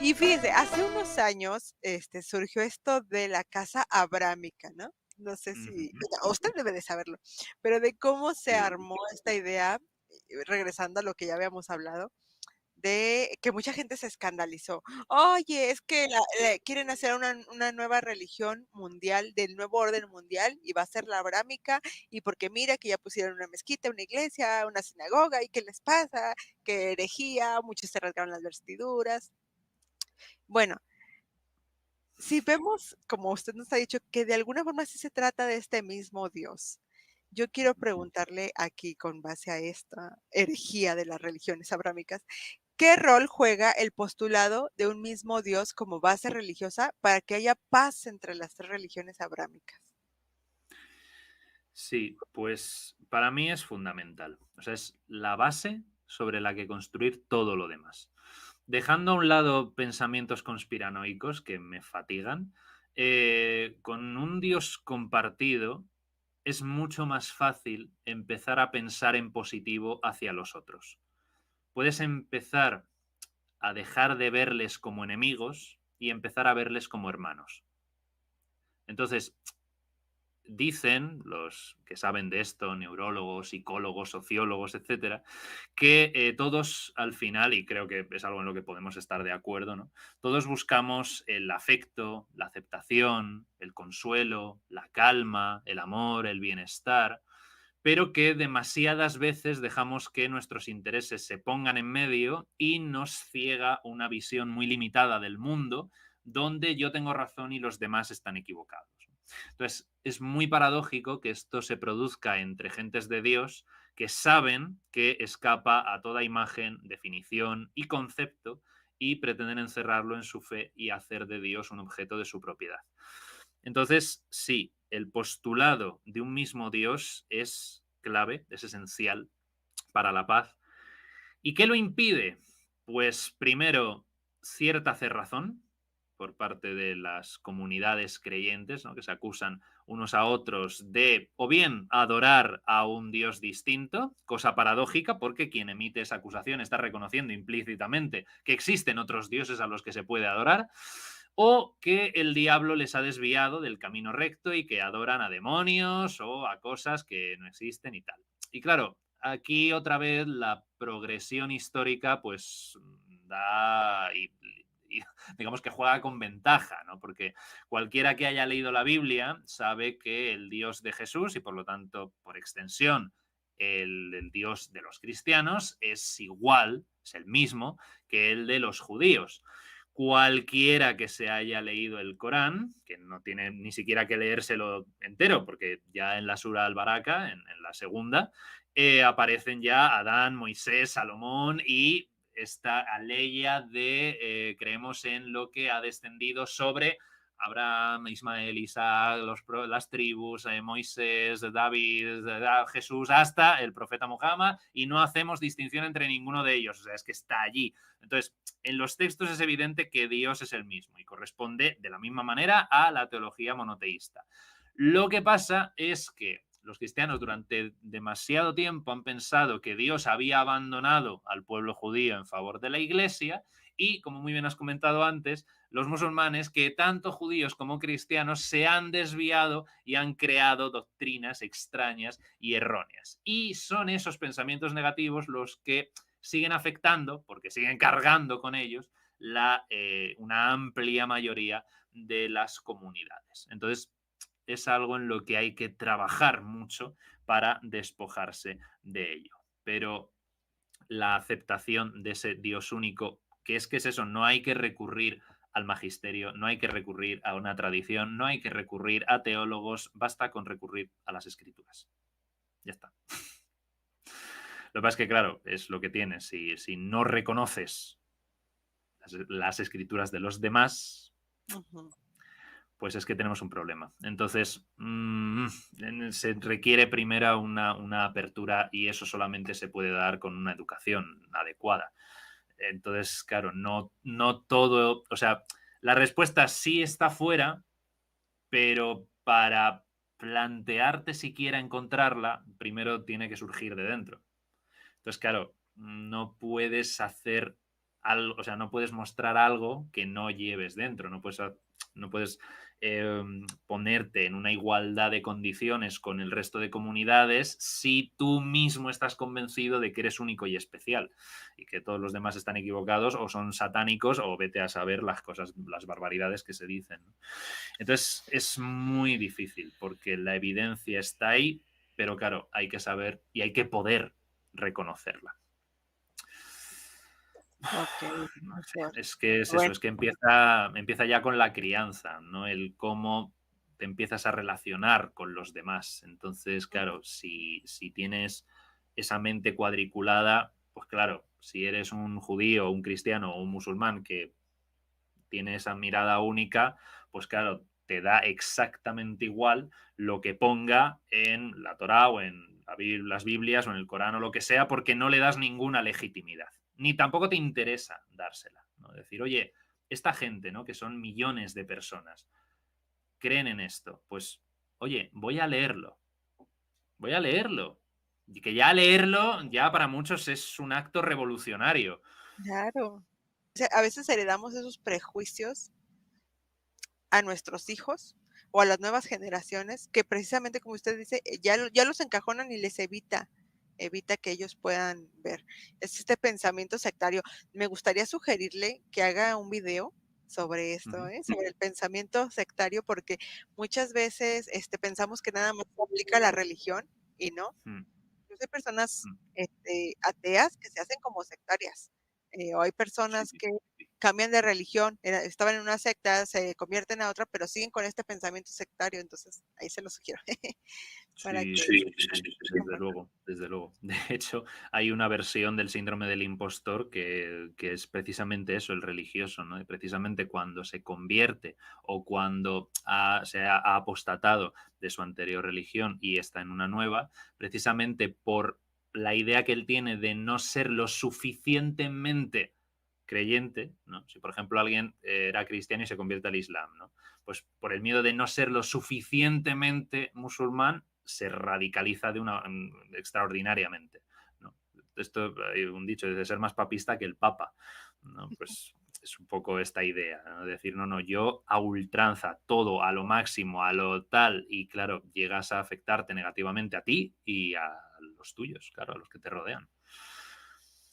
Y fíjese, hace unos años, surgió esto de la casa abrámica, ¿no? No sé si Ujú. bueno, usted debe de saberlo, pero de cómo se Sí. armó esta idea, regresando a lo que ya habíamos hablado, de que mucha gente se escandalizó. Oye, es que quieren hacer una nueva religión mundial, del nuevo orden mundial, y va a ser la abrámica, y porque mira que ya pusieron una mezquita, una iglesia, una sinagoga, ¿y qué les pasa? Que herejía, muchos se rasgaron las vestiduras. Bueno, si vemos, como usted nos ha dicho, que de alguna forma sí se trata de este mismo Dios, yo quiero preguntarle aquí, con base a esta herejía de las religiones abrámicas, ¿qué rol juega el postulado de un mismo Dios como base religiosa para que haya paz entre las tres religiones abrámicas? Sí, pues para mí es fundamental. O sea, es la base sobre la que construir todo lo demás. Dejando a un lado pensamientos conspiranoicos que me fatigan, con un Dios compartido es mucho más fácil empezar a pensar en positivo hacia los otros. Puedes empezar a dejar de verles como enemigos y empezar a verles como hermanos. Entonces, dicen los que saben de esto, neurólogos, psicólogos, sociólogos, etcétera, que todos al final, y creo que es algo en lo que podemos estar de acuerdo, ¿no? Todos buscamos el afecto, la aceptación, el consuelo, la calma, el amor, el bienestar, pero que demasiadas veces dejamos que nuestros intereses se pongan en medio y nos ciega una visión muy limitada del mundo donde yo tengo razón y los demás están equivocados. Entonces, es muy paradójico que esto se produzca entre gentes de Dios que saben que escapa a toda imagen, definición y concepto y pretenden encerrarlo en su fe y hacer de Dios un objeto de su propiedad. Entonces, sí, el postulado de un mismo Dios es clave, es esencial para la paz. ¿Y qué lo impide? Pues primero, cierta cerrazón por parte de las comunidades creyentes, ¿no? Que se acusan unos a otros de o bien adorar a un Dios distinto, cosa paradójica porque quien emite esa acusación está reconociendo implícitamente que existen otros dioses a los que se puede adorar, o que el diablo les ha desviado del camino recto y que adoran a demonios o a cosas que no existen y tal. Y claro, aquí otra vez la progresión histórica pues da y digamos que juega con ventaja, ¿no? Porque cualquiera que haya leído la Biblia sabe que el Dios de Jesús y por lo tanto, por extensión, el Dios de los cristianos es igual, es el mismo que el de los judíos. Cualquiera que se haya leído el Corán, que no tiene ni siquiera que leérselo entero, porque ya en la Sura al-Baraka, en la segunda, aparecen ya Adán, Moisés, Salomón y esta aleya de creemos en lo que ha descendido sobre Abraham, Ismael, Isaac, las tribus, Moisés, David, Jesús, hasta el profeta Muhammad, y no hacemos distinción entre ninguno de ellos. O sea, es que está allí. Entonces, en los textos es evidente que Dios es el mismo y corresponde de la misma manera a la teología monoteísta. Lo que pasa es que los cristianos durante demasiado tiempo han pensado que Dios había abandonado al pueblo judío en favor de la iglesia y, como muy bien has comentado antes, los musulmanes, que tanto judíos como cristianos se han desviado y han creado doctrinas extrañas y erróneas. Y son esos pensamientos negativos los que siguen afectando, porque siguen cargando con ellos, una amplia mayoría de las comunidades. Entonces, es algo en lo que hay que trabajar mucho para despojarse de ello. Pero la aceptación de ese Dios único, que es eso, no hay que recurrir al magisterio, no hay que recurrir a una tradición, no hay que recurrir a teólogos, basta con recurrir a las escrituras. Ya está. Lo que pasa es que, claro, es lo que tienes. Si no reconoces las escrituras de los demás, Ujú. pues es que tenemos un problema. Entonces, se requiere primero una apertura y eso solamente se puede dar con una educación adecuada. Entonces, claro, no todo, o sea, la respuesta sí está fuera, pero para plantearte siquiera encontrarla, primero tiene que surgir de dentro. Entonces, claro, no puedes hacer algo, o sea, no puedes mostrar algo que no lleves dentro, no puedes ponerte en una igualdad de condiciones con el resto de comunidades si tú mismo estás convencido de que eres único y especial y que todos los demás están equivocados o son satánicos o vete a saber las cosas, las barbaridades que se dicen, ¿no? Entonces es muy difícil porque la evidencia está ahí, pero claro, hay que saber y hay que poder reconocerla. Okey, No sé, profesor. es que es eso, Bueno, es que empieza ya con la crianza, ¿no? El cómo te empiezas a relacionar con los demás. Entonces, claro, si tienes esa mente cuadriculada, pues claro, si eres un judío, un cristiano o un musulmán que tiene esa mirada única, pues claro, te da exactamente igual lo que ponga en la Torá o en las Biblias o en el Corán o lo que sea, porque no le das ninguna legitimidad. Ni tampoco te interesa dársela, ¿no? Decir, oye, esta gente, ¿no? Que son millones de personas, creen en esto. Pues, oye, voy a leerlo. Y que ya leerlo, ya para muchos es un acto revolucionario. claro. O sea, a veces heredamos esos prejuicios a nuestros hijos o a las nuevas generaciones que precisamente, como usted dice, ya los encajonan y les evita que ellos puedan ver. Es este pensamiento sectario. Me gustaría sugerirle que haga un video sobre esto, Ujú, ¿eh? Sobre el pensamiento sectario, porque muchas veces, pensamos que nada más se aplica a la religión y no. mm, Incluso hay personas, mm. ateas que se hacen como sectarias, o hay Sí, personas sí, que cambian de religión, estaban en una secta, se convierten a otra, pero siguen con este pensamiento sectario, entonces ahí se lo sugiero, para sí, que sí, sí, sí, sí, desde luego, desde luego. De hecho, hay una versión del síndrome del impostor que es precisamente eso, el religioso, ¿no? Y precisamente cuando se convierte o cuando se ha apostatado de su anterior religión y está en una nueva, precisamente por la idea que él tiene de no ser lo suficientemente creyente, ¿no? Si por ejemplo alguien era cristiano y se convierte al Islam, ¿no? Pues por el miedo de no ser lo suficientemente musulmán, se radicaliza extraordinariamente, ¿no? Esto hay un dicho de ser más papista que el Papa, ¿no? Pues es un poco esta idea, ¿no? Decir, no, no, yo a ultranza, todo a lo máximo, a lo tal, y claro, llegas a afectarte negativamente a ti y a los tuyos, claro, a los que te rodean.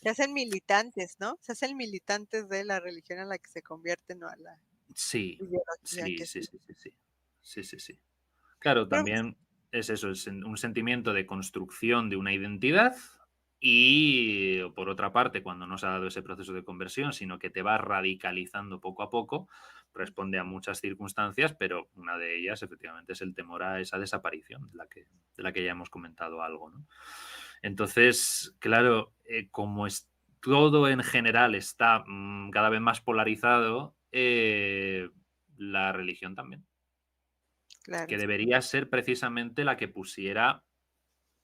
se hacen militantes, ¿no? Se hacen militantes de la religión a la que se convierten o a la Sí, ideología sí, que sí, siguen. sí, sí, sí. Sí, sí, sí. Claro, Pero también es eso, es un sentimiento de construcción de una identidad y, por otra parte, cuando no se ha dado ese proceso de conversión, sino que te va radicalizando poco a poco, responde a muchas circunstancias, pero una de ellas, efectivamente, es el temor a esa desaparición de la que ya hemos comentado algo, ¿no? Entonces, claro, como todo en general está cada vez más polarizado, la religión también, claro, que sí. debería ser precisamente la que pusiera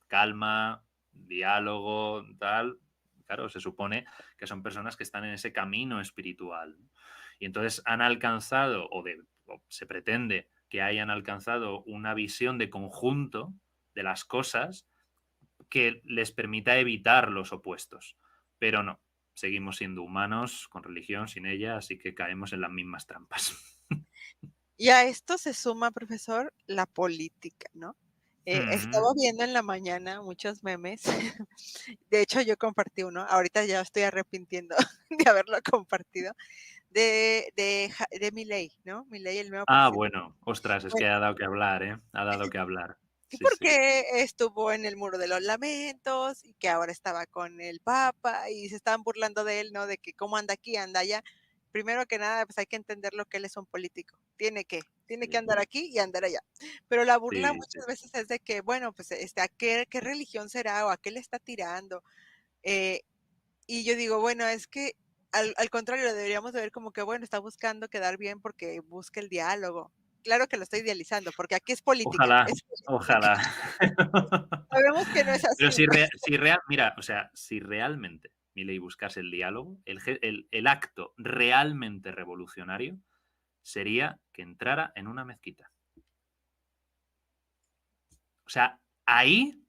calma, diálogo, tal. Claro, se supone que son personas que están en ese camino espiritual, ¿no? Y entonces han alcanzado, o se pretende que hayan alcanzado una visión de conjunto de las cosas que les permita evitar los opuestos. Pero no, seguimos siendo humanos con religión, sin ella, así que caemos en las mismas trampas. Y a esto se suma, profesor, la política, ¿no? Estaba Mm. viendo en la mañana muchos memes. De hecho, yo compartí uno, ahorita ya estoy arrepintiendo de haberlo compartido, de Milei, ¿no? Milei, el nuevo Ah, presidente. bueno, ostras, es que Bueno, ha dado que hablar, ¿eh? Ha dado que hablar. que Sí, sí. porque estuvo en el Muro de los Lamentos y que ahora estaba con el Papa y se estaban burlando de él, ¿no? De que cómo anda aquí, anda allá. Primero que nada, pues hay que entender lo que él es un político. Tiene que Sí, andar aquí y andar allá. Pero la burla sí, sí, muchas sí. veces es de que, bueno, pues, ¿a qué religión será o a qué le está tirando? Eh, y yo digo, bueno, es que al contrario, lo deberíamos de ver como que, bueno, está buscando quedar bien porque busca el diálogo. Claro que lo estoy idealizando, porque aquí es política, Ojalá, es política. ojalá. Sabemos que no es Pero así. mira, o sea, si realmente Milei buscase el diálogo, el acto realmente revolucionario sería que entrara en una mezquita. O sea, ahí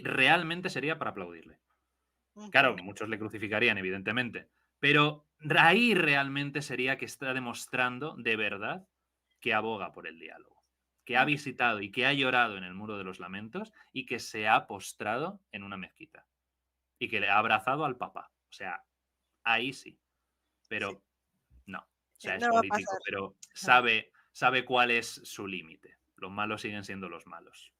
realmente sería para aplaudirle. Ujú. Claro, muchos le crucificarían, evidentemente, pero ahí realmente sería que está demostrando de verdad que aboga por el diálogo, que ha Mm, visitado y que ha llorado en el Muro de los Lamentos y que se ha postrado en una mezquita y que le ha abrazado al Papa. O sea, ahí sí, sí, pero no. O sea, es no va a pasar. político, pero Ajá. sabe cuál es su límite. Los malos siguen siendo los malos.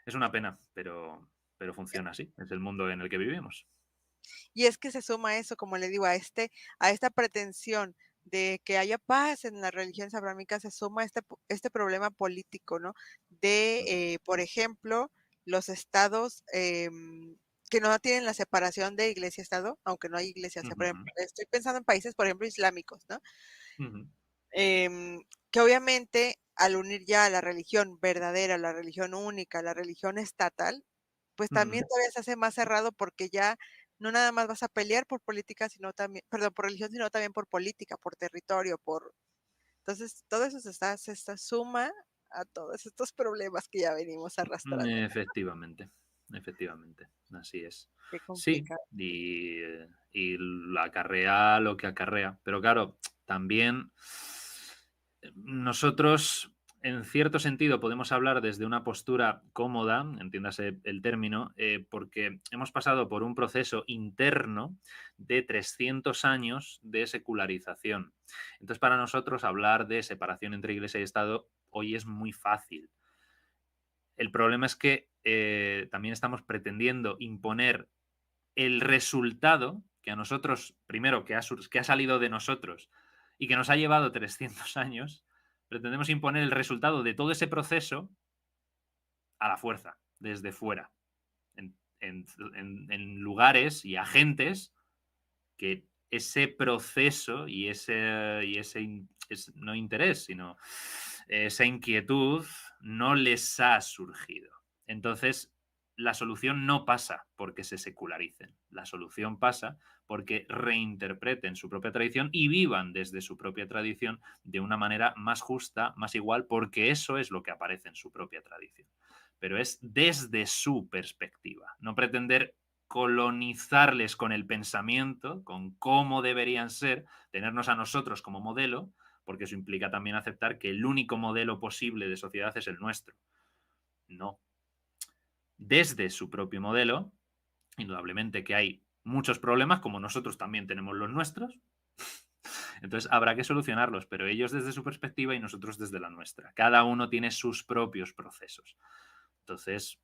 Es una pena, pero funciona así. Es el mundo en el que vivimos. Y es que se suma eso, como le digo, a esta pretensión de que haya paz en las religiones abrámicas, se suma este problema político, ¿no? De, Ujú, por ejemplo, los estados, que no tienen la separación de iglesia-estado, aunque no hay iglesias, por ejemplo, ujú, estoy pensando en países, por ejemplo, islámicos, ¿no? ujú, Que obviamente al unir ya la religión verdadera, la religión única, la religión estatal, pues ujú. también todavía se hace más cerrado porque ya no nada más vas a pelear por política, sino también, perdón, por religión, sino también por política, por territorio, por... Entonces, todo eso se suma a todos estos problemas que ya venimos arrastrando, ¿no? Efectivamente, efectivamente, así es. Qué Sí, complicado. y la acarrea lo que acarrea. Pero claro, también nosotros, en cierto sentido, podemos hablar desde una postura cómoda, entiéndase el término, porque hemos pasado por un proceso interno de 300 años de secularización. Entonces, para nosotros hablar de separación entre Iglesia y Estado hoy es muy fácil. El problema es que también estamos pretendiendo imponer el resultado que a nosotros, primero, que ha salido de nosotros y que nos ha llevado 300 años, pretendemos imponer el resultado de todo ese proceso a la fuerza, desde fuera, en lugares y agentes que ese proceso no interés, sino esa inquietud no les ha surgido. Entonces, la solución no pasa porque se secularicen. La solución pasa porque reinterpreten su propia tradición y vivan desde su propia tradición de una manera más justa, más igual, porque eso es lo que aparece en su propia tradición. Pero es desde su perspectiva, no pretender colonizarles con el pensamiento, con cómo deberían ser, tenernos a nosotros como modelo, porque eso implica también aceptar que el único modelo posible de sociedad es el nuestro. No. Desde su propio modelo, indudablemente que hay muchos problemas, como nosotros también tenemos los nuestros, entonces habrá que solucionarlos, pero ellos desde su perspectiva y nosotros desde la nuestra. Cada uno tiene sus propios procesos. Entonces,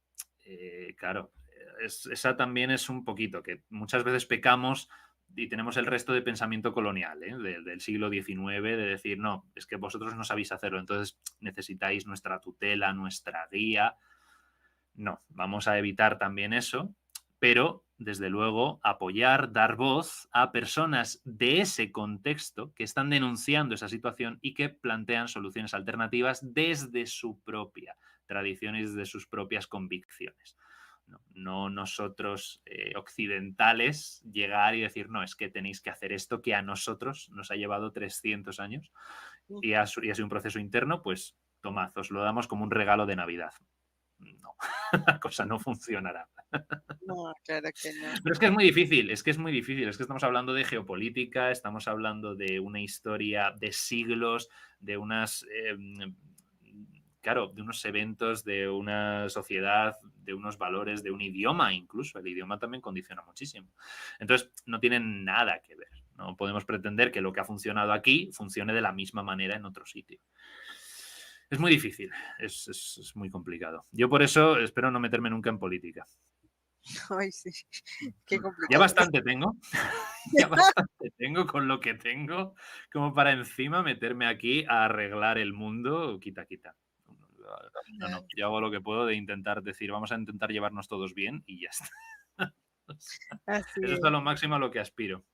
claro, esa también es un poquito que muchas veces pecamos y tenemos el resto de pensamiento colonial del siglo XIX, de decir, no, es que vosotros no sabéis hacerlo, entonces necesitáis nuestra tutela, nuestra guía. No, vamos a evitar también eso, pero desde luego apoyar, dar voz a personas de ese contexto que están denunciando esa situación y que plantean soluciones alternativas desde su propia tradición y desde sus propias convicciones. No nosotros occidentales llegar y decir, no, es que tenéis que hacer esto que a nosotros nos ha llevado 300 años y Ujú. y ha sido un proceso interno, pues tomad, os lo damos como un regalo de Navidad. No, la cosa no funcionará. No, claro que no. Pero es que es muy difícil, es que es muy difícil, es que estamos hablando de geopolítica, estamos hablando de una historia de siglos, de unas, claro, de unos eventos, de una sociedad, de unos valores, de un idioma incluso. El idioma también condiciona muchísimo. Entonces, no tienen nada que ver. No podemos pretender que lo que ha funcionado aquí funcione de la misma manera en otro sitio. Es muy difícil, es muy complicado. Yo por eso espero no meterme nunca en política. Ay, sí, qué Ya complicado es. bastante tengo, ya bastante tengo con lo que tengo, como para encima meterme aquí a arreglar el mundo, quita, quita. No, no, yo hago lo que puedo de intentar decir, vamos a intentar llevarnos todos bien y ya está. O sea, Así eso es a es. lo máximo a lo que aspiro.